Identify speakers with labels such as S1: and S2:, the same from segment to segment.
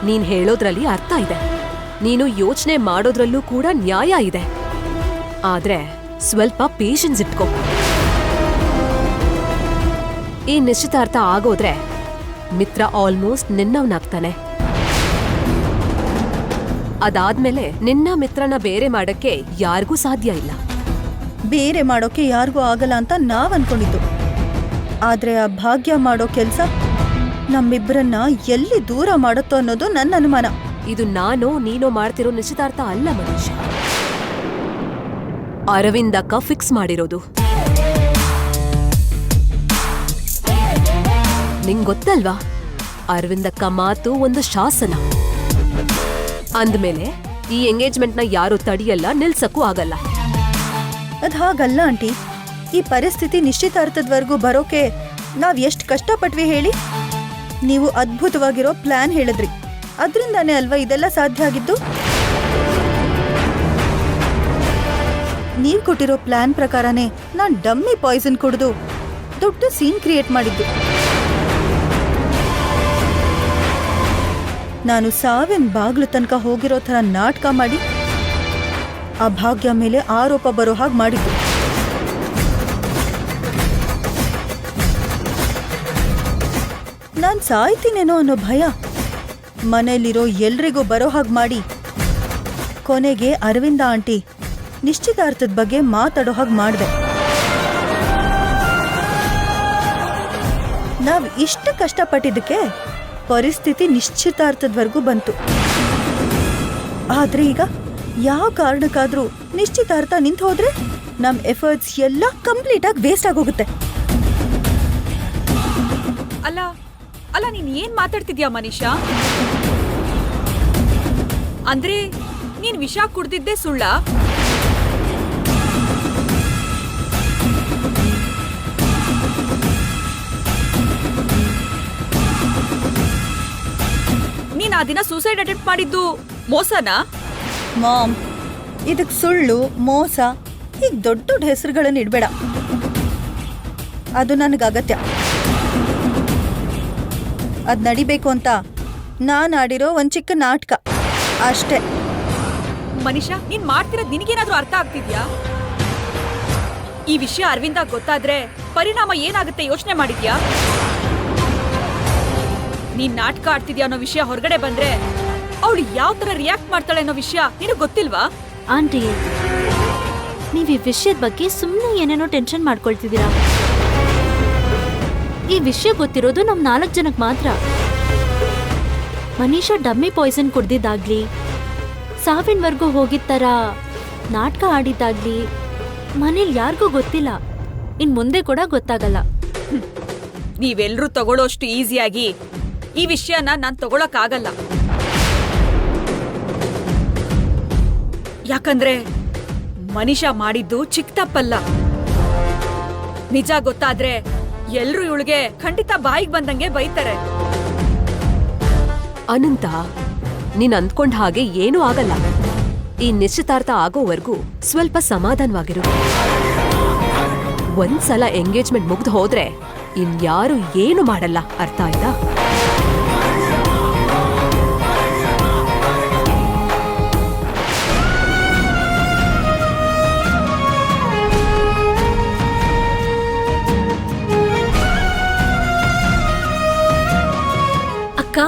S1: ನೀನ್ ಹೇಳೋದ್ರಲ್ಲಿ ಅರ್ಥ ಇದೆ, ನೀನು ಯೋಚನೆ ಮಾಡೋದ್ರಲ್ಲೂ ಕೂಡ ನ್ಯಾಯ ಇದೆ. ಆದ್ರೆ ಸ್ವಲ್ಪ ಪೇಷನ್ಸ್ ಇಟ್ಕೋ. ಈ ನಿಶ್ಚಿತಾರ್ಥ ಆಗೋದ್ರೆ ಮಿತ್ರ ಆಲ್ಮೋಸ್ಟ್ ನಿನ್ನವನಾಗ್ತಾನೆ. ಅದಾದ್ಮೇಲೆ ನಿನ್ನ ಮಿತ್ರನ ಬೇರೆ ಮಾಡಕ್ಕೆ ಯಾರಿಗೂ ಸಾಧ್ಯ ಇಲ್ಲ.
S2: ಬೇರೆ ಮಾಡೋಕೆ ಯಾರಿಗೂ ಆಗಲ್ಲ ಅಂತ ನಾವ್ ಅನ್ಕೊಂಡಿದ್ದು. ಆದ್ರೆ ಆ ಭಾಗ್ಯ ಮಾಡೋ ಕೆಲ್ಸ ನಮ್ಮಿಬ್ಬರನ್ನ ಎಲ್ಲಿ ದೂರ ಮಾಡುತ್ತೋ ಅನ್ನೋದು ನನ್ನ ಅನುಮಾನ.
S1: ಇದು ನೀನೋ ಮಾಡ್ತಿರೋ ನಿಶ್ಚಿತಾರ್ಥ ಅಲ್ಲ ಮನೀಷ್. ಅರವಿಂದ್ ಅಕ್ಕ ಫಿಕ್ಸ್ ಮಾಡಿರೋದು. ನಿಂಗ್ ಗೊತ್ತಲ್ವಾ, ಅರವಿಂದ್ ಅಕ್ಕ ಮಾತು ಒಂದು ಶಾಸನ. ಅಂದ್ಮೇಲೆ ಈ ಎಂಗೇಜ್ಮೆಂಟ್ನ ಯಾರು ತಡಿಯಲ್ಲ, ನಿಲ್ಸಕ್ಕೂ ಆಗಲ್ಲ.
S2: ಅದ್ ಹಾಗಲ್ಲ ಆಂಟಿ. ಈ ಪರಿಸ್ಥಿತಿ ನಿಶ್ಚಿತಾರ್ಥದವರೆಗೂ ಬರೋಕೆ ನಾವ್ ಎಷ್ಟ್ ಕಷ್ಟಪಟ್ವಿ ಹೇಳಿ. ನೀವು ಅದ್ಭುತವಾಗಿರೋ ಪ್ಲಾನ್ ಹೇಳಿದ್ರಿ, ಅದ್ರಿಂದಾನೇ ಅಲ್ವಾ ಇದೆಲ್ಲ ಸಾಧ್ಯ ಆಗಿದ್ದು. ನೀವ್ ಕೊಟ್ಟಿರೋ ಪ್ಲಾನ್ ಪ್ರಕಾರನೇ ನಾನ್ ಡಮ್ಮಿ ಪಾಯ್ಸನ್ ಕುಡಿದು ದೊಡ್ಡ ಸೀನ್ ಕ್ರಿಯೇಟ್ ಮಾಡಿದ್ದು. ನಾನು ಸಾವಿನ ಬಾಗ್ಲು ತನಕ ಹೋಗಿರೋ ಥರ ನಾಟಕ ಮಾಡಿ ಆ ಭಾಗ್ಯ ಮೇಲೆ ಆರೋಪ ಬರೋ ಹಾಗೆ ಮಾಡಿದ್ದು. ನಾನ್ ಸಾಯ್ತೀನೇನೋ ಅನ್ನೋ ಭಯ ಮನೇಲಿರೋ ಎಲ್ರಿಗೂ ಬರೋ ಹಾಗೆ ಮಾಡಿ ಕೊನೆಗೆ ಅರವಿಂದ ಆಂಟಿ ನಿಶ್ಚಿತಾರ್ಥದ ಬಗ್ಗೆ ಮಾತಾಡೋ ಹಾಗೆ ಮಾಡಿದೆ. ನಾವ್ ಇಷ್ಟು ಕಷ್ಟಪಟ್ಟಿದ್ದಕ್ಕೆ ಪರಿಸ್ಥಿತಿ ನಿಶ್ಚಿತಾರ್ಥದವರೆಗೂ ಬಂತು. ಆದ್ರೆ ಈಗ ಯಾವ ಕಾರಣಕ್ಕಾದ್ರೂ ನಿಶ್ಚಿತಾರ್ಥ ನಿಂತು ಹೋದ್ರೆ ನಮ್ ಎಫರ್ಟ್ಸ್ ಎಲ್ಲ ಕಂಪ್ಲೀಟ್ ಆಗಿ ವೇಸ್ಟ್ ಆಗೋಗುತ್ತೆ.
S3: ಅಲ್ಲ ಅಲ್ಲ ನೀನ್ ಏನ್ ಮಾತಾಡ್ತಿದ್ಯಾ ಮನೀಷಾ? ಅಂದ್ರೆ ನೀನ್ ವಿಷ ಕುಡ್ದಿದ್ದೆ ಸುಳ್ಳ? ನೀನ್ ಆ ದಿನ ಸೂಸೈಡ್ ಅಟೆಂಪ್ಟ್ ಮಾಡಿದ್ದು ಮೋಸನಾ?
S2: ಮಾಮ್, ಇದಕ್ ಸುಳ್ಳು ಮೋಸ ಹೀಗ್ ದೊಡ್ಡ ದೊಡ್ಡ ಹೆಸರುಗಳನ್ನು ಇಡ್ಬೇಡ. ಅದು ನನಗೆ ಅಗತ್ಯ. ಅದ್ ನಡಿಬೇಕು ಅಂತ ನಾನ್ ಆಡಿರೋ ಒಂದ್ ಚಿಕ್ಕ ನಾಟಕ ಅಷ್ಟೇ.
S3: ಮನೀಷಾ, ನೀನ್ ಮಾಡ್ತಿರೋದ್ ನಿನಗೇನಾದ್ರೂ ಅರ್ಥ ಆಗ್ತಿದ್ಯಾ? ಈ ವಿಷಯ ಅರವಿಂದ ಗೊತ್ತಾದ್ರೆ ಪರಿಣಾಮ ಏನಾಗುತ್ತೆ ಯೋಚನೆ ಮಾಡಿದ್ಯಾ? ನೀನ್ ನಾಟಕ ಆಡ್ತಿದ್ಯಾ ಅನ್ನೋ ವಿಷಯ ಹೊರಗಡೆ ಬಂದ್ರೆ ಅವಳು ಯಾವ ತರ ರಿಯಾಕ್ಟ್ ಮಾಡ್ತಾಳೆ ಅನ್ನೋ ವಿಷಯ ನಿನಗ್ ಗೊತ್ತಿಲ್ವಾ?
S4: ಆಂಟಿ, ನೀವ್ ಈ ವಿಷಯದ ಬಗ್ಗೆ ಸುಮ್ಮನೆ ಏನೇನೋ ಟೆನ್ಷನ್ ಮಾಡ್ಕೊಳ್ತಿದ್ದೀರಾ. ಈ ವಿಷಯ ಗೊತ್ತಿರೋದು ನಮ್ 4 ಜನಕ್ ಮಾತ್ರ. ಮನೀಷಾ ಡಮ್ಮಿ ಪಾಯ್ಸನ್ ಕುಡ್ದಿದ್ದಾಗ್ಲಿ, ಸಾವಿನವರೆಗೂ ಹೋಗಿದ್ ತರ ನಾಟಕ ಆಡಿದ್ದಾಗ್ಲಿ ಮನೇಲಿ ಯಾರಿಗೂ ಗೊತ್ತಿಲ್ಲ. ಇನ್ ಮುಂದೆ ಕೂಡ ಗೊತ್ತಾಗಲ್ಲ.
S3: ನೀವೆಲ್ರೂ ತಗೊಳ್ಳೋಷ್ಟು ಈಸಿಯಾಗಿ ಈ ವಿಷಯನ ನಾನ್ ತಗೊಳಕ್ಕಾಗಲ್ಲ. ಯಾಕಂದ್ರೆ ಮನೀಷಾ ಮಾಡಿದ್ದು ಚಿಕ್ಕ ತಪ್ಪಲ್ಲ. ನಿಜ ಗೊತ್ತಾದ್ರೆ ಎಲ್ರೂ ಇವಳಿಗೆ ಖಂಡಿತ ಬಾಯಿಗೆ ಬಂದಂಗೆ ಬೈತಾರೆ.
S1: ಅನಂತ, ನೀನ್ ಅಂದ್ಕೊಂಡ್ ಹಾಗೆ ಏನೂ ಆಗಲ್ಲ. ಈ ನಿಶ್ಚಿತಾರ್ಥ ಆಗೋವರೆಗೂ ಸ್ವಲ್ಪ ಸಮಾಧಾನವಾಗಿರು. ಒಂದ್ಸಲ ಎಂಗೇಜ್ಮೆಂಟ್ ಮುಗ್ದು ಹೋದ್ರೆ ಇನ್ಯಾರು ಏನು ಮಾಡಲ್ಲ. ಅರ್ಥ ಆಯ್ತಾ?
S4: ಅಕ್ಕ,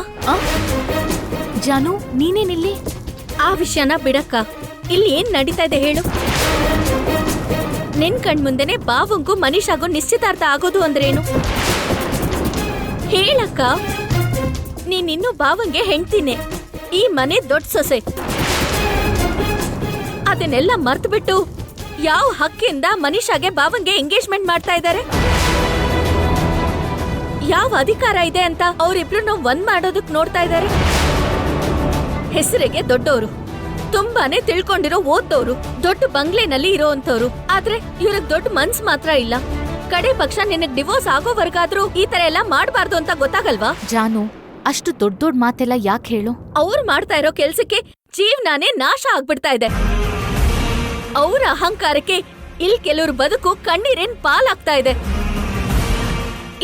S4: ಜಾನು, ನೀನೇನಿಲ್ಲಿ?
S5: ಆ ವಿಷಯನ ಬಿಡಕ್ಕ. ಇಲ್ಲಿ ಏನ್ ನಡೀತಾ ಇದೆ ಹೇಳು? ನಿನ್ ಕಣ್ಮುಂದೆನೆ ಬಾವಂಗೂ ಮನೀಷಾಗೂ ನಿಶ್ಚಿತಾರ್ಥ ಆಗೋದು ಅಂದ್ರೇನು ಹೇಳಕ್ಕ? ನೀನಿನ್ನು ಬಾವಂಗೆ ಹೆಂಡ್ತಿನೇ, ಈ ಮನೆ ದೊಡ್ಡ ಸೊಸೆ. ಅದನ್ನೆಲ್ಲ ಮರ್ತ್ಬಿಟ್ಟು ಯಾವ ಹಕ್ಕಿಂದ ಮನೀಷಾಗೆ ಬಾವಂಗೆ ಎಂಗೇಜ್ಮೆಂಟ್ ಮಾಡ್ತಾ ಇದ್ದಾರೆ? ಯಾವ ಅಧಿಕಾರ ಇದೆ ಅಂತ ಅವರಿಬ್ರು ಒಂದ್ ಮಾಡೋದಕ್ ನೋಡ್ತಾ ಇದ್ದಾರೆ? ಹೆಸರಿಗೆ ದೊಡ್ಡವರು, ತುಂಬಾನೇ ತಿಳ್ಕೊಂಡಿರೋ ಓದ್ದವ್ರು, ದೊಡ್ಡ ಬಂಗ್ಲೆನಲ್ಲಿ ಇರೋಂಥವ್ರು. ಆದ್ರೆ ಇವ್ರಿಗೆ ದೊಡ್ಡ ಮನ್ಸ್ ಮಾತ್ರ ಇಲ್ಲ. ಕಡೆ ಪಕ್ಷ ನಿನಗ್ ಡಿವೋರ್ಸ್ ಆಗೋವರ್ಗಾದ್ರೂ ಈ ತರ ಎಲ್ಲ ಮಾಡ್ಬಾರ್ದು ಅಂತ ಗೊತ್ತಾಗಲ್ವಾ?
S4: ಜಾನು, ಅಷ್ಟು ದೊಡ್ಡ ದೊಡ್ಡ ಮಾತೆಲ್ಲ ಯಾಕೆ ಹೇಳು?
S5: ಅವ್ರು ಮಾಡ್ತಾ ಇರೋ ಕೆಲ್ಸಕ್ಕೆ ಜೀವನಾನೇ ನಾಶ ಆಗ್ಬಿಡ್ತಾ ಇದೆ. ಅವ್ರ ಅಹಂಕಾರಕ್ಕೆ ಇಲ್ಲಿ ಕೆಲವ್ರ ಬದುಕು ಕಣ್ಣೀರೇನ್ ಪಾಲಾಗ್ತಾ ಇದೆ.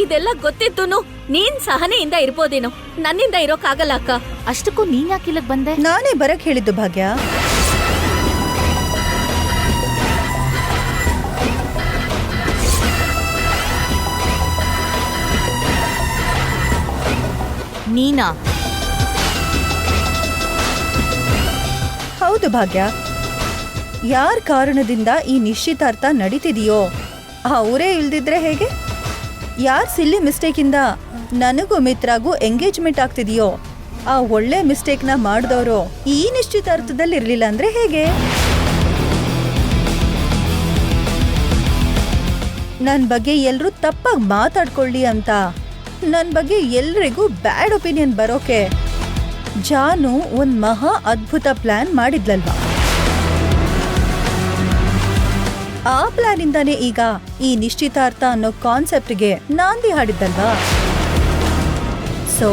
S5: ಇದೆಲ್ಲ ಗೊತ್ತಿದ್ದೂನು ನೀನ್ ಸಹನೆಯಿಂದ ಇರ್ಬೋದೇನೋ, ನನ್ನಿಂದ ಇರೋಕ್ಕಾಗಲ್ಲ ಅಕ್ಕ.
S4: ಅಷ್ಟಕ್ಕೂ ನೀನ್ ಯಾಕೆ ಇಲ್ಲಿಗ್ ಬಂದೆ?
S2: ನಾನೇ ಬರಕ್ ಹೇಳಿದ್ದು ಭಾಗ್ಯ.
S4: ನೀನಾ?
S2: ಹೌದು ಭಾಗ್ಯ. ಯಾರ ಕಾರಣದಿಂದ ಈ ನಿಶ್ಚಿತಾರ್ಥ ನಡೀತಿದೆಯೋ ಅವರೇ ಇಲ್ದಿದ್ರೆ ಹೇಗೆ? ಯಾರ್ ಸಿಲ್ಲಿ ಮಿಸ್ಟೇಕಿಂದ ನನಗೂ ಮಿತ್ರಾಗೂ ಎಂಗೇಜ್ಮೆಂಟ್ ಆಗ್ತಿದೆಯೋ ಆ ಒಳ್ಳೆ ಮಿಸ್ಟೇಕ್ನ ಮಾಡಿದವರು ಈ ನಿಶ್ಚಿತಾರ್ಥದಲ್ಲಿ ಇರ್ಲಿಲ್ಲ ಅಂದ್ರೆ ಹೇಗೆ? ನನ್ನ ಬಗ್ಗೆ ಎಲ್ರೂ ತಪ್ಪಾಗಿ ಮಾತಾಡ್ಕೊಳ್ಳಿ ಅಂತ ನನ್ನ ಬಗ್ಗೆ ಎಲ್ರಿಗೂ ಬ್ಯಾಡ್ ಒಪಿನಿಯನ್ ಬರೋಕೆ ಜಾನು ಒಂದ್ ಮಹಾ ಅದ್ಭುತ ಪ್ಲಾನ್ ಮಾಡಿದ್ಲಲ್ವಾ? ಆ ಪ್ಲಾನ್ ಇಂದಾನೆ ಈಗ ಈ ನಿಶ್ಚಿತಾರ್ಥ ಅನ್ನೋ ಕಾನ್ಸೆಪ್ಟ್ಗೆ ನಾಂದಿ ಹಾಡಿದ್ದಲ್ವಾ? ಸೊ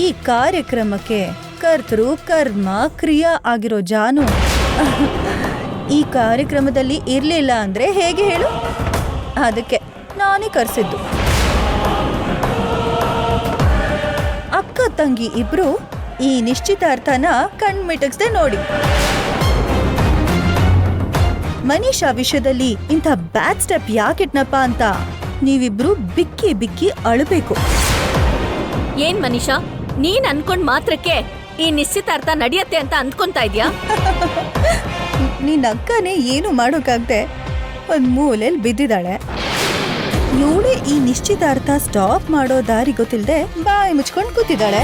S2: ಈ ಕಾರ್ಯಕ್ರಮಕ್ಕೆ ಕರ್ತೃ ಕರ್ಮ ಕ್ರಿಯಾ ಆಗಿರೋ ಜಾನು ಈ ಕಾರ್ಯಕ್ರಮದಲ್ಲಿ ಇರ್ಲಿಲ್ಲ ಅಂದ್ರೆ ಹೇಗೆ ಹೇಳು? ಅದಕ್ಕೆ ನಾನೇ ಕರೆಸಿದ್ದು. ಅಕ್ಕ ತಂಗಿ ಇಬ್ರು ಈ ನಿಶ್ಚಿತಾರ್ಥನ ಕಣ್ಮಿಟಕ್ಸ್ದೆ ನೋಡಿ. ಮನೀಷಾ ವಿಷಯದಲ್ಲಿ ಇಂಥ ಬ್ಯಾಡ್ ಸ್ಟೆಪ್ ಯಾಕಿಟ್ನಪ್ಪ ಅಂತ ನೀವಿಬ್ರು ಬಿಕ್ಕಿ ಬಿಕ್ಕಿ ಅಳಬೇಕು.
S5: ಏನ್ ಮನೀಷಾ, ನೀನ್ ಅನ್ಕೊಂಡ್ ಮಾತ್ರಕ್ಕೆ ಈ ನಿಶ್ಚಿತಾರ್ಥ ನಡೆಯತ್ತೆ ಅಂತ ಅಂದ್ಕೊಂತಾ ಇದ್ಯಾ?
S2: ನಿನ್ನ ಅಕ್ಕನೇ ಏನು ಮಾಡೋಕ್ಕಾಗ್ದೆ ಒಂದ್ ಮೂಲೆಯಲ್ಲಿ ಬಿದ್ದಿದ್ದಾಳೆ. ಇವಳೇ ಈ ನಿಶ್ಚಿತಾರ್ಥ ಸ್ಟಾಪ್ ಮಾಡೋ ದಾರಿ ಗೊತ್ತಿಲ್ಲದೆ ಬಾಯಿ ಮುಚ್ಕೊಂಡು ಕೂತಿದ್ದಾಳೆ.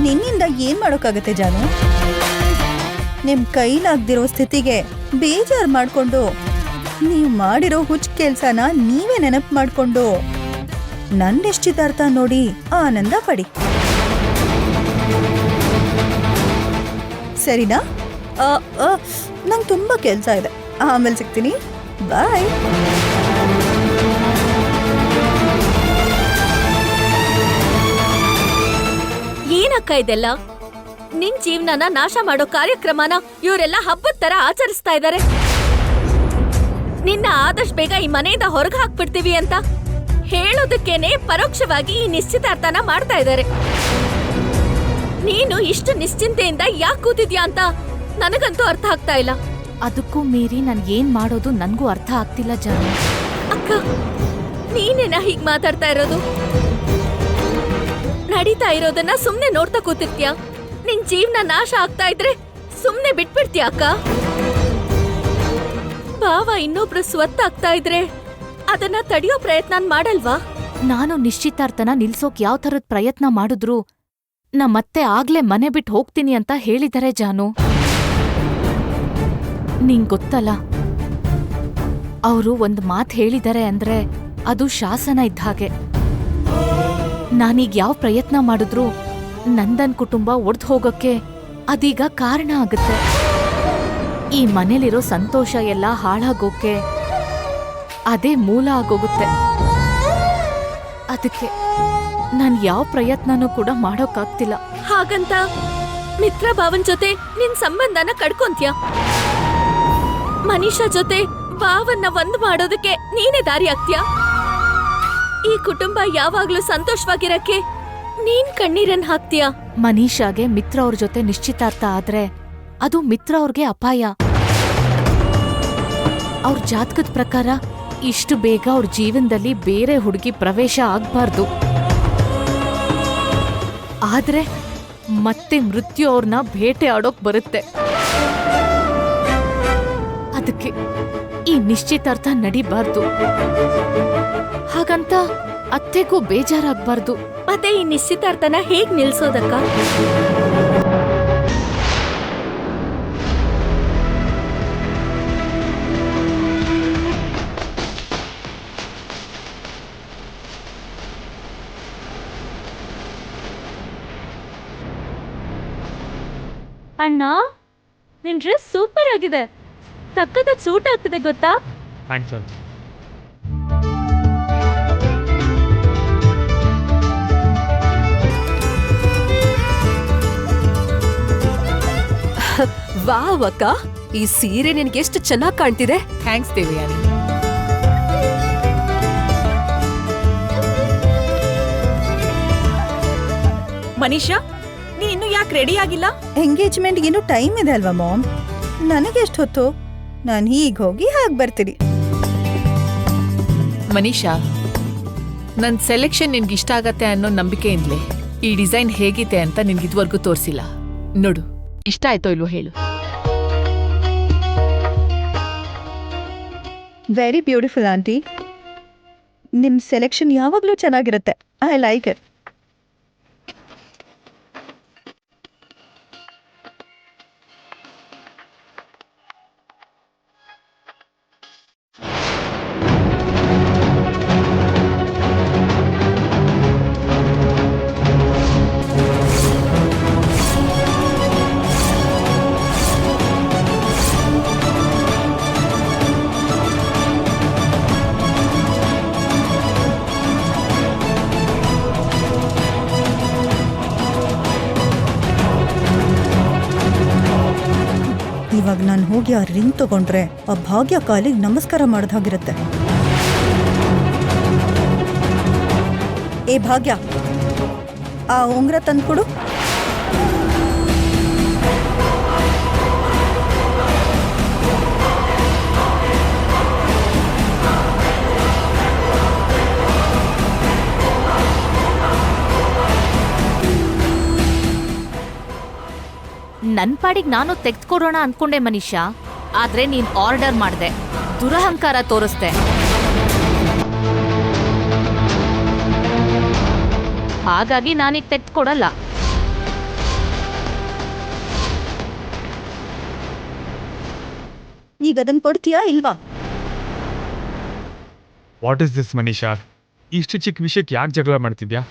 S2: ನಿನ್ನಿಂದ ಏನ್ ಮಾಡೋಕ್ಕಾಗತ್ತೆ ಜಾನು? ನಿಮ್ ಕೈಲಾಗ್ದಿರೋ ಸ್ಥಿತಿಗೆ ಬೇಜಾರ್ ಮಾಡ್ಕೊಂಡು ನೀವು ಮಾಡಿರೋ ಹುಚ್ಚ ಕೆಲ್ಸನ ನೀವೇ ನೆನಪು ಮಾಡ್ಕೊಂಡು ನನ್ ನಿಶ್ಚಿತಾರ್ಥ ನೋಡಿ ಆನಂದ ಪಡಿ. ಸರಿನಾ? ನಂಗೆ ತುಂಬಾ ಕೆಲ್ಸ ಇದೆ, ಆಮೇಲೆ ಸಿಗ್ತೀನಿ. ಬಾಯ್.
S5: ಏನಕ್ಕ ಇದೆಲ್ಲ? ನಿನ್ ಜೀವನನ ನಾಶ ಮಾಡೋ ಕಾರ್ಯಕ್ರಮನ ಇವರೆಲ್ಲ ಹಬ್ಬದ ತರ ಆಚರಿಸ್ತಾ ಇದ್ದಾರೆ. ನಿನ್ನ ಆದಷ್ಟು ಬೇಗ ಈ ಮನೆಯಿಂದ ಹೊರಗೆ ಹಾಕ್ಬಿಡ್ತೀವಿ ಅಂತ ಹೇಳೋದಕ್ಕೇನೆ ಪರೋಕ್ಷವಾಗಿ ಈ ನಿಶ್ಚಿತಾರ್ಥನ ಮಾಡ್ತಾ ಇದ್ದಾರೆ. ನೀನು ಇಷ್ಟು ನಿಶ್ಚಿಂತೆಯಿಂದ ಯಾಕೆ ಕೂತಿದ್ಯಾ ಅಂತ ನನಗಂತೂ ಅರ್ಥ ಆಗ್ತಾ ಇಲ್ಲ.
S4: ಅದಕ್ಕೂ ಮೀರಿ ನನ್ ಏನ್ ಮಾಡೋದು ನನ್ಗೂ ಅರ್ಥ ಆಗ್ತಿಲ್ಲ ಜಾನು.
S5: ಅಕ್ಕ, ನೀನೇನ ಹೀಗ್ ಮಾತಾಡ್ತಾ ಇರೋದು? ನಡೀತಾ ಇರೋದನ್ನ ಸುಮ್ನೆ ನೋಡ್ತಾ ಕೂತಿರ್ತ್ಯಾ? ನಿನ್ ಜೀವನ ನಾಶ ಆಗ್ತಾ ಇದ್ರೆ ಸುಮ್ನೆ ಬಿಟ್ಬಿಡ್ತೀಯ ಅಕ್ಕ? ಭಾವ ಇನ್ನೊಬ್ರು ಸ್ವತ್ತಾಗ್ತಾ ಇದ್ರೆ ಅದನ್ನ ತಡೆಯೋ ಪ್ರಯತ್ನ ಮಾಡಲ್ವಾ?
S4: ನಾನು ನಿಶ್ಚಿತಾರ್ಥನ ನಿಲ್ಸೋಕ್ ಯಾವ ತರದ್ ಪ್ರಯತ್ನ ಮಾಡಿದ್ರು ನಮ್ಮತ್ತೆ ಆಗ್ಲೇ ಮನೆ ಬಿಟ್ಟು ಹೋಗ್ತೀನಿ ಅಂತ ಹೇಳಿದರೆ ಜಾನು. ನಿಂಗ್ ಗೊತ್ತಲ್ಲ, ಅವರು ಒಂದ್ ಮಾತ್ ಹೇಳಿದರೆ ಅಂದ್ರೆ ಅದು ಶಾಸನ ಇದ್ದ ಹಾಗೆ. ನಾನೀಗ ಯಾವ ಪ್ರಯತ್ನ ಮಾಡಿದ್ರು ನಂದನ್ ಕುಟುಂಬ ಒಡ್ದು ಹೋಗಕ್ಕೆ ಅದೀಗ ಕಾರಣ ಆಗುತ್ತೆ. ಈ ಮನೇಲಿರೋ ಸಂತೋಷ ಎಲ್ಲ ಹಾಳಾಗೋಕೆ ಅದೇ ಮೂಲ ಆಗೋಗುತ್ತೆ. ಅದಕ್ಕೆ ನಾನ್ ಯಾವ ಪ್ರಯತ್ನನೂ ಕೂಡ ಮಾಡೋಕ್ಕಾಗ್ತಿಲ್ಲ.
S5: ಹಾಗಂತ ಮಿತ್ರ ಭಾವನ್ ಜೊತೆ ನಿನ್ ಸಂಬಂಧನ ಕಡ್ಕೊಂತ್ಯ? ಮನೀಷಾ ಜೊತೆ ಭಾವನ್ನ ಒಂದ್ ಮಾಡೋದಕ್ಕೆ ನೀನೇ ದಾರಿ ಆಗ್ತ್ಯಾ? ಈ ಕುಟುಂಬ ಯಾವಾಗ್ಲೂ ಸಂತೋಷವಾಗಿರಕ್ಕೆ ನೀನ್ ಕಣ್ಣೀರನ್ ಹಾಕ್ತೀಯಾ?
S4: ಮನೀಷಾಗೆ ಮಿತ್ರ ಅವ್ರ ಜೊತೆ ನಿಶ್ಚಿತಾರ್ಥ ಆದ್ರೆ ಅದು ಮಿತ್ರ ಅವ್ರಿಗೆ ಅಪಾಯ. ಅವ್ರ ಜಾತಕದ ಪ್ರಕಾರ ಇಷ್ಟು ಬೇಗ ಅವ್ರ ಜೀವನದಲ್ಲಿ ಬೇರೆ ಹುಡುಗಿ ಪ್ರವೇಶ ಆಗ್ಬಾರ್ದು. ಆದ್ರೆ ಮತ್ತೆ ಮೃತ್ಯು ಅವ್ರನ್ನ ಬೇಟೆ ಆಡೋಕ್ ಬರುತ್ತೆ. ಅದಕ್ಕೆ ಈ ನಿಶ್ಚಿತಾರ್ಥ ನಡಿಬಾರ್ದು. ಹಾಗಂತ ಅತ್ತೆಗೂ ಬೇಜಾರಾಗ್ಬಾರ್ದು.
S5: ಮತ್ತೆ ಈ ನಿಶ್ಚಿತಾರ್ಥನ ಹೇಗ್ ನಿಲ್ಸೋದಕ್ಕ?
S6: ಅಣ್ಣ, ನಿನ್ ಡ್ರೆಸ್ ಸೂಪರ್ ಆಗಿದೆ. ಸಕ್ಕತ್ತಾಗಿ ಸೂಟ್ ಆಗ್ತಿದೆ ಗೊತ್ತಾ?
S1: ವಾವ್ ಅಕ್ಕ, ಈ ಸೀರೆ ನಿನ್ಗೆ ಎಷ್ಟು ಚೆನ್ನಾಗಿ ಕಾಣ್ತಿದೆ.
S7: ಥ್ಯಾಂಕ್ಸ್ ದೇವಯಾನಿ.
S3: ಮನೀಷಾ, ನೀನ್ ಇನ್ನು ಯಾಕೆ ರೆಡಿ ಆಗಿಲ್ಲ?
S2: ಎಂಗೇಜ್ಮೆಂಟ್ಗೆ ಇನ್ನೂ ಟೈಮ್ ಇದೆ ಅಲ್ವಾ ಮಾಮ್? ನನಗೆಷ್ಟು ಹೊತ್ತು? ನಾನು ಹೀಗೆ ಹೋಗಿ ಹಾಗೆ ಬರ್ತೀನಿ.
S7: ಮನೀಷಾ, ನನ್ನ ಸೆಲೆಕ್ಷನ್ ನಿನ್ಗೆ ಇಷ್ಟ ಆಗತ್ತೆ ಅನ್ನೋ ನಂಬಿಕೆಯಿಂದಲೇ ಈ ಡಿಸೈನ್ ಹೇಗಿದೆ ಅಂತ ನಿನ್ಗೆ ಇದುವರೆಗೂ ತೋರಿಸಿಲ್ಲ. ನೋಡು, ಇಷ್ಟ ಆಯ್ತೋ ಇಲ್ವೋ ಹೇಳು.
S2: Very beautiful aunty. ನಿಮ್ಮ ಸೆಲೆಕ್ಷನ್ ಯಾವಾಗಲೂ ಚೆನ್ನಾಗಿರುತ್ತೆ. I like it. ಇವಾಗ ನಾನು ಹೋಗಿ ಆ ರಿಂಗ್ ತಗೊಂಡ್ರೆ ಆ ಭಾಗ್ಯ ಕಾಲಿಗೆ ನಮಸ್ಕಾರ ಮಾಡ್ದಾಗಿರುತ್ತೆ. ಏ ಭಾಗ್ಯ, ಆ ಉಂಗ್ರ ತಂದ್ಕೊಡು.
S4: ನನ್ ಪಾಡಿಗೆ ನಾನು ತೆಗೆದುಕೊಡೋಣ ಅನ್ಕೊಂಡೆ ಮನೀಷಾ, ಆದ್ರೆ ನೀನ್ ಆರ್ಡರ್ ಮಾಡ್ದೆ, ದುರಹಂಕಾರ ತೋರಿಸ್ದೆ. ಹಾಗಾಗಿ ನಾನೀಗ ತೆಗೆದುಕೊಡಲ್ಲ.
S2: ಈಗ ಅದನ್ನ ಕೊಡ್ತೀಯಾ ಇಲ್ವಾ?
S8: What is this Manisha? ಇಷ್ಟು ಚಿಕ್ಕ ವಿಷಯಕ್ಕೆ ಯಾಕೆ ಜಗಳ ಮಾಡ್ತಿದ್ಯಾ?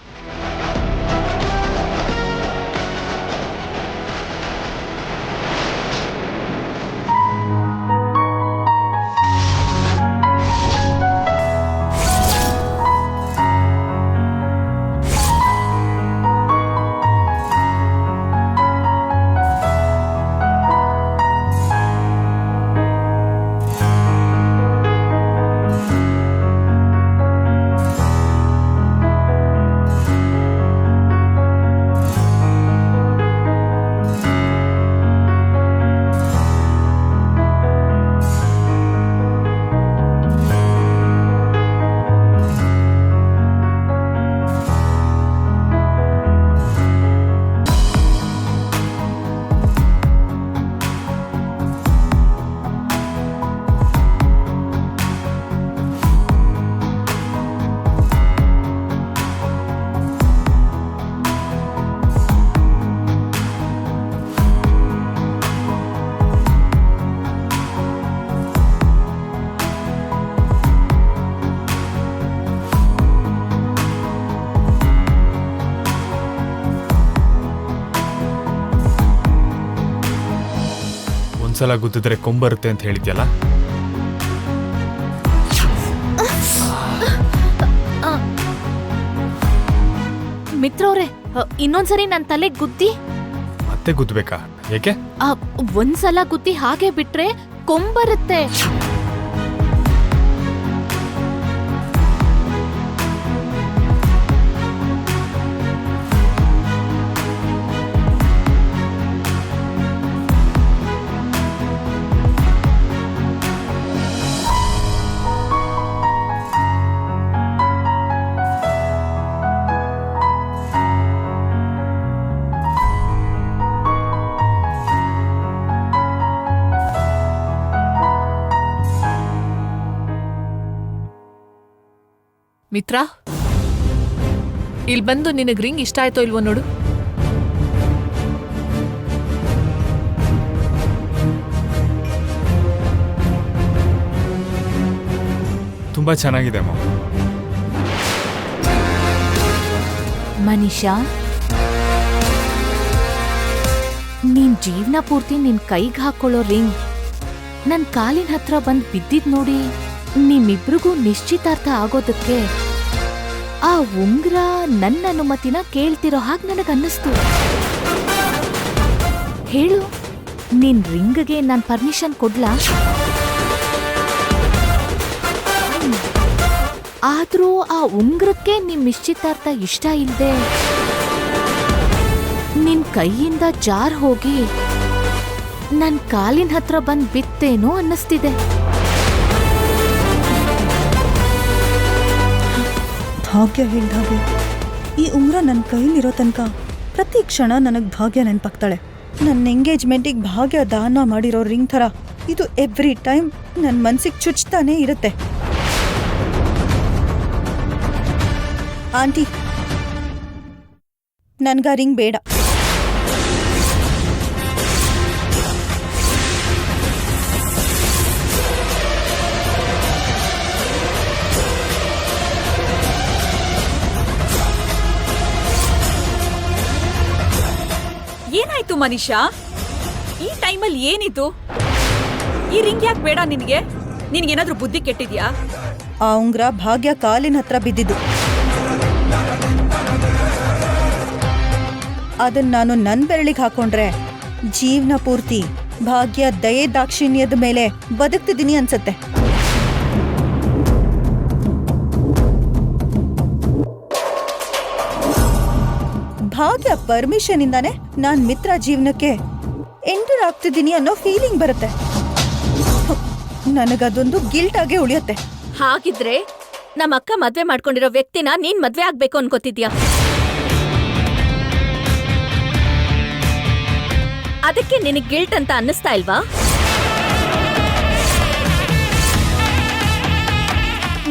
S8: ಒಂದ್ಸಲ ಗುದ್ದಿದ್ರೆ ಕೊಂಬರುತ್ತೆ ಅಂತ ಹೇಳಿದ್ಯಲ್ಲ?
S4: ಮಿತ್ರವ್ರೆ, ಇನ್ನೊಂದ್ಸರಿ ನನ್ ತಲೆಗೆ ಗುದ್ದಿ.
S8: ಮತ್ತೆ ಗುದ್ದಬೇಕಾ? ಏಕೆ?
S4: ಒಂದ್ಸಲ ಗುದ್ದಿ ಹಾಗೆ ಬಿಟ್ರೆ ಕೊಂಬರುತ್ತೆ.
S7: ಮಿತ್ರ, ಇಲ್ಲಿ ಬಂದು ನಿನಗೆ ರಿಂಗ್ ಇಷ್ಟ ಆಯ್ತೋ ಇಲ್ವೋ ನೋಡು.
S8: ತುಂಬಾ ಚೆನ್ನಾಗಿದೆ ಅಮ್ಮ.
S4: ಮನೀಷಾ, ನೀನ್ ಜೀವನ ಪೂರ್ತಿ ನಿನ್ ಕೈಗೆ ಹಾಕೊಳ್ಳೋ ರಿಂಗ್ ನನ್ ಕಾಲಿನ ಹತ್ರ ಬಂದ್ ಬಿದ್ದಿದ್ ನೋಡಿ ನಿಮ್ಮಿಬ್ರಿಗೂ ನಿಶ್ಚಿತಾರ್ಥ ಆಗೋದಕ್ಕೆ ಆ ಉಂಗ್ರ ನನ್ನ ಅನುಮತಿನ ಕೇಳ್ತಿರೋ ಹಾಗೆ ನನಗನ್ನಿಸ್ತು. ಹೇಳು, ನಿನ್ ರಿಂಗ್ಗೆ ನಾನ್ ಪರ್ಮಿಷನ್ ಕೊಡ್ಲಾ? ಆದ್ರೂ ಆ ಉಂಗ್ರಕ್ಕೆ ನಿಮ್ ನಿಶ್ಚಿತಾರ್ಥ ಇಷ್ಟ ಇಲ್ದೆ ನಿನ್ ಕೈಯಿಂದ ಜಾರ್ ಹೋಗಿ ನನ್ ಕಾಲಿನ ಹತ್ರ ಬಂದ್ ಬಿತ್ತೇನೋ ಅನ್ನಿಸ್ತಿದೆ.
S2: ಭಾಗ್ಯ ಹೇಳ್ದಾಗೆ ಈ ಉಂಗ್ರ ನನ್ನ ಕೈಲಿರೋ ತನಕ ಪ್ರತಿ ಕ್ಷಣ ನನಗೆ ಭಾಗ್ಯ ನೆನಪಾಗ್ತಾಳೆ. ನನ್ನ ಎಂಗೇಜ್ಮೆಂಟಿಗೆ ಭಾಗ್ಯ ದಾನ ಮಾಡಿರೋ ರಿಂಗ್ ಥರ ಇದು ಎವ್ರಿ ಟೈಮ್ ನನ್ನ ಮನ್ಸಿಗೆ ಚುಚ್ತಾನೇ ಇರುತ್ತೆ. ಆಂಟಿ, ನನ್ಗ ರಿಂಗ್ ಬೇಡ.
S3: ಏನಾಯ್ತು ಮನೀಷಾ? ಈ ಟೈಮಲ್ಲಿ ಏನಿದು? ಈ ರಿಂಗ್ ಯಾಕೆ ಬೇಡ ನಿನ್ಗೆ? ನಿನ್ಗೇನಾದ್ರೂ ಬುದ್ಧಿ ಕೆಟ್ಟಿದ್ಯಾ?
S2: ಆ ಉಂಗ್ರ ಭಾಗ್ಯ ಕಾಲಿನ ಹತ್ರ ಬಿದ್ದಿದ್ದು. ಅದನ್ನ ನಾನು ನನ್ನ ಬೆರಳಿಗೆ ಹಾಕೊಂಡ್ರೆ ಜೀವನ ಪೂರ್ತಿ ಭಾಗ್ಯ ದಯೆ ದಾಕ್ಷಿಣ್ಯದ ಮೇಲೆ ಬದುಕ್ತಿದ್ದೀನಿ ಅನ್ಸತ್ತೆ. ಭಾಗ್ಯ ಪರ್ಮಿಷನ್ ಇಂದಾನೆ ನಾನ್ ಮಿತ್ರ ಜೀವನಕ್ಕೆ ಎಂಟರ್ ಆಗ್ತಿದ್ದೀನಿ ಅನ್ನೋ ಫೀಲಿಂಗ್ ಬರುತ್ತೆ. ನನಗದೊಂದು ಗಿಲ್ಟ್ ಆಗೇ ಉಳಿಯುತ್ತೆ.
S5: ಹಾಗಿದ್ರೆ ನಮ್ಮ ಅಕ್ಕ ಮದ್ವೆ ಮಾಡ್ಕೊಂಡಿರೋ ವ್ಯಕ್ತಿನ ನೀನ್ ಮದ್ವೆ ಆಗ್ಬೇಕು ಅನ್ಕೋತಿದ್ಯಾ? ಅದಕ್ಕೆ ನಿನಗ್ ಗಿಲ್ಟ್ ಅಂತ ಅನ್ನಿಸ್ತಾ ಇಲ್ವಾ?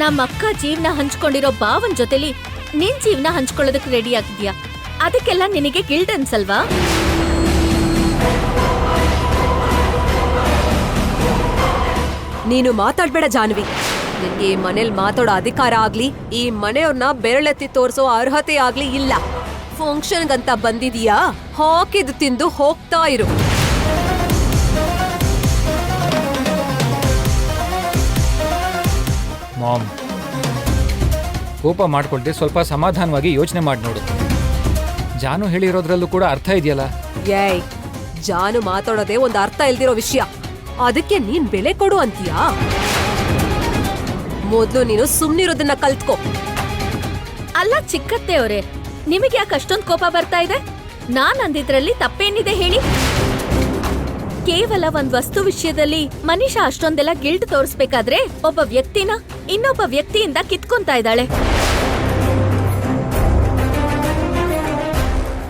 S5: ನಮ್ಮ ಅಕ್ಕ ಜೀವನ ಹಂಚ್ಕೊಂಡಿರೋ ಭಾವನ್ ಜೊತೆಲಿ ನಿನ್ ಜೀವನ ಹಂಚ್ಕೊಳ್ಳೋದಕ್ಕೆ ರೆಡಿ ಆಗಿದ್ಯಾ? ಅದಕ್ಕೆಲ್ಲ ನಿನಗೆ ಗಿಲ್ಟ್ ಅನ್ಸಲ್ವಾ?
S1: ನೀನು ಮಾತಾಡ್ಬೇಡ ಜಾನ್ವಿ. ನಿನ್ಗೆ ಈ ಮನೇಲಿ ಮಾತಾಡೋ ಅಧಿಕಾರ ಆಗ್ಲಿ, ಈ ಮನೆಯವ್ರನ್ನ ಬೆರಳೆತ್ತಿ ತೋರ್ಸೋ ಅರ್ಹತೆ ಆಗ್ಲಿ ಇಲ್ಲ. ಫಂಕ್ಷನ್ಗಂತ ಬಂದಿದೀಯಾ, ಹಾಕಿದ್ ತಿಂದು ಹೋಗ್ತಾ ಇರು.
S9: ಮಾಮ್, ಕೋಪ ಮಾಡ್ಕೊಳ್ದೆ ಸ್ವಲ್ಪ ಸಮಾಧಾನವಾಗಿ ಯೋಚನೆ ಮಾಡಿ ನೋಡು. ಜಾನು ಹೇಳಿರೋದ್ರಲ್ಲೂ ಕೂಡ ಅರ್ಥ ಇದೆಯಲ್ಲ.
S1: ಏಯ್, ಜಾನು ಮಾತಾಡೋದೇ ಒಂದು ಅರ್ಥ ಇಲ್ದಿರೋ ವಿಷಯ. ಅದಕ್ಕೆ ನೀನ್ ಬೆಲೆ ಕೊಡು ಅಂತೀಯಾ? ಮೊದ್ಲು ನೀನು ಸುಮ್ನಿರೋದನ್ನ ಕಲ್ತ್ಕೋ.
S5: ಅಲ್ಲ ಚಿಕ್ಕತ್ತೆ ಅವರೇ, ನಿಮಗೆ ಯಾಕೆ ಅಷ್ಟೊಂದು ಕೋಪ ಬರ್ತಾ ಇದೆ? ನಾನ್ ಅಂದಿದ್ರಲ್ಲಿ ತಪ್ಪೇನಿದೆ ಹೇಳಿ? ಕೇವಲ ಒಂದ್ ವಸ್ತು ವಿಷಯದಲ್ಲಿ ಮನೀಷಾ ಅಷ್ಟೊಂದೆಲ್ಲ ಗಿಲ್ಟ್ ತೋರಿಸ್ಬೇಕಾದ್ರೆ ಒಬ್ಬ ವ್ಯಕ್ತಿನ ಇನ್ನೊಬ್ಬ ವ್ಯಕ್ತಿಯಿಂದ ಕಿತ್ಕೊಂತಾ ಇದ್ದಾಳೆ.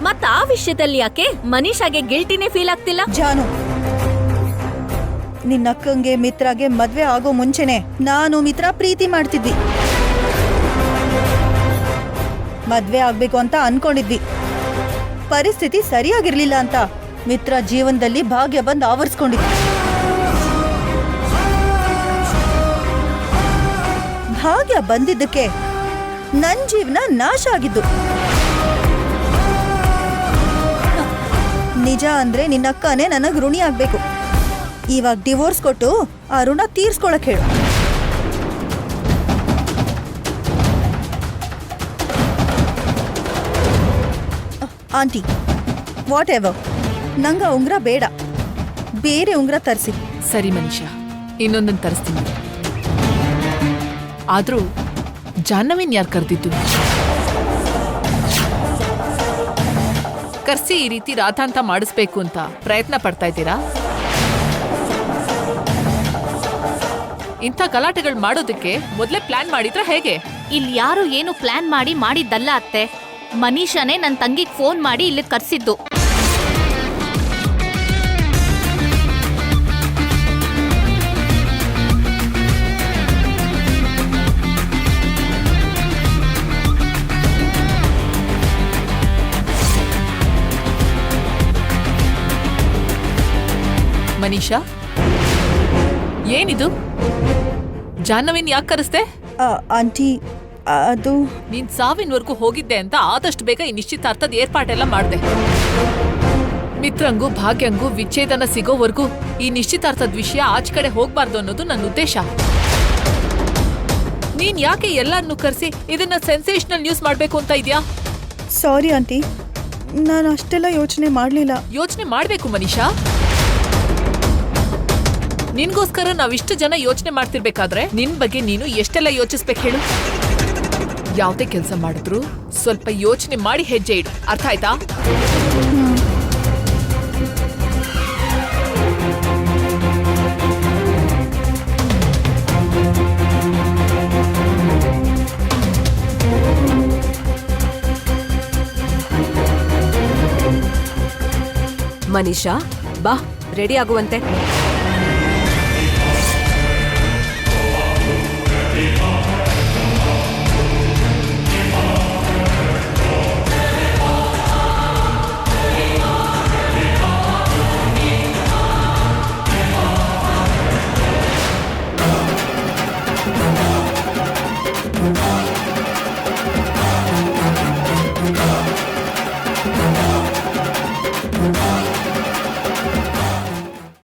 S5: ಮತ್ತ ಆ ವಿಷಯದಲ್ಲಿ ಯಾಕೆ ಮನೀಷಾಗೆ ಗಿಲ್ಟಿನೇ ಫೀಲ್ ಆಗ್ತಿಲ್ಲ?
S2: ಜಾನು, ನಿನ್ನ ಅಕ್ಕಂಗೆ ಮಿತ್ರಾಗೆ ಮದ್ವೆ ಆಗೋ ಮುಂಚೆನೆ ನಾನು ಮಿತ್ರ ಪ್ರೀತಿ ಮಾಡ್ತಿದ್ವಿ. ಮದ್ವೆ ಆಗ್ಬೇಕು ಅಂತ ಅನ್ಕೊಂಡಿದ್ವಿ. ಪರಿಸ್ಥಿತಿ ಸರಿಯಾಗಿರ್ಲಿಲ್ಲ ಅಂತ ಮಿತ್ರ ಜೀವನದಲ್ಲಿ ಭಾಗ್ಯ ಬಂದು ಆವರಿಸ್ಕೊಂಡಿದ್ವಿ. ಭಾಗ್ಯ ಬಂದಿದ್ದಕ್ಕೆ ನನ್ ಜೀವನ ನಾಶ ಆಗಿದ್ದು. ನಿಜ ಅಂದ್ರೆ ನಿನ್ನ ಅಕ್ಕನೇ ನನಗ್ ಋಣಿ ಆಗ್ಬೇಕು. ಇವಾಗ ಡಿವೋರ್ಸ್ ಕೊಟ್ಟು ಆ ಋಣ ತೀರ್ಸ್ಕೊಳಕ್ ಹೇಳು. ಆಂಟಿ, ವಾಟ್ ಎವರ್, ನಂಗ ಉಂಗ್ರ ಬೇಡ. ಬೇರೆ ಉಂಗ್ರ ತರಿಸಿ.
S7: ಸರಿ ಮನೀಷಾ, ಇನ್ನೊಂದನ್ನು ತರಿಸ್ತೀನಿ. ಆದ್ರೂ ಜಾಹ್ನವಿನ್ ಯಾರು ಕರೆದಿದ್ದು? ಕರ್ಸಿ ಈ ರೀತಿ ರಾಧಾಂತ ಮಾಡಿಸ್ಬೇಕು ಅಂತ ಪ್ರಯತ್ನ ಪಡ್ತಾ ಇದ್ದೀರಾ? ಇಂಥ ಗಲಾಟೆಗಳು ಮಾಡೋದಕ್ಕೆ ಮೊದಲೇ ಪ್ಲಾನ್ ಮಾಡಿದ್ರ ಹೇಗೆ?
S4: ಇಲ್ಲಿ ಯಾರು ಏನು ಪ್ಲಾನ್ ಮಾಡಿ ಮಾಡಿದ್ದಲ್ಲ ಅತ್ತೆ. ಮನೀಷಾನೇ ನನ್ನ ತಂಗಿಗೆ ಫೋನ್ ಮಾಡಿ ಇಲ್ಲಿ ಕರ್ಸಿದ್ದು.
S7: ಮನೀಷಾ, ಏನಿದು? ಜಾಹ್ನವಿನ್ ಯಾಕೆ ಕರೆಸ್ದೆ?
S2: ಆಂಟಿ, ಅದು
S7: ನೀನ್ ಸಾವಿನವರೆಗೂ ಹೋಗಿದ್ದೆ ಅಂತ ಆದಷ್ಟು ಬೇಗ ಈ ನಿಶ್ಚಿತಾರ್ಥದ ಏರ್ಪಾಟೆಲ್ಲ ಮಾಡ್ದೆ. ಮಿತ್ರಂಗೂ ಭಾಗ್ಯಂಗೂ ವಿಚ್ಛೇದನ ಸಿಗೋವರೆಗೂ ಈ ನಿಶ್ಚಿತಾರ್ಥದ ವಿಷಯ ಆಚೆ ಕಡೆ ಹೋಗ್ಬಾರ್ದು ಅನ್ನೋದು ನನ್ನ ಉದ್ದೇಶ. ನೀನ್ ಯಾಕೆ ಎಲ್ಲರನ್ನೂ ಕರೆಸಿ ಇದನ್ನ ಸೆನ್ಸೇಷನಲ್ ನ್ಯೂಸ್ ಮಾಡ್ಬೇಕು ಅಂತ ಇದ್ಯಾ?
S2: ಸಾರಿ ಆಂಟಿ, ನಾನು ಅಷ್ಟೆಲ್ಲ ಯೋಚನೆ ಮಾಡ್ಲಿಲ್ಲ.
S7: ಯೋಚನೆ ಮಾಡ್ಬೇಕು ಮನೀಷಾ. ನಿನ್ಗೋಸ್ಕರ ನಾವಿಷ್ಟು ಜನ ಯೋಚನೆ ಮಾಡ್ತಿರ್ಬೇಕಾದ್ರೆ ನಿನ್ ಬಗ್ಗೆ ನೀನು ಎಷ್ಟೆಲ್ಲ ಯೋಚಿಸ್ಬೇಕು ಹೇಳು? ಯಾವುದೇ ಕೆಲಸ ಮಾಡಿದ್ರು ಸ್ವಲ್ಪ ಯೋಚನೆ ಮಾಡಿ ಹೆಜ್ಜೆ ಇಡು, ಅರ್ಥ ಆಯ್ತಾ?
S1: ಮನೀಷಾ ಬಾ, ರೆಡಿ ಆಗುವಂತೆ.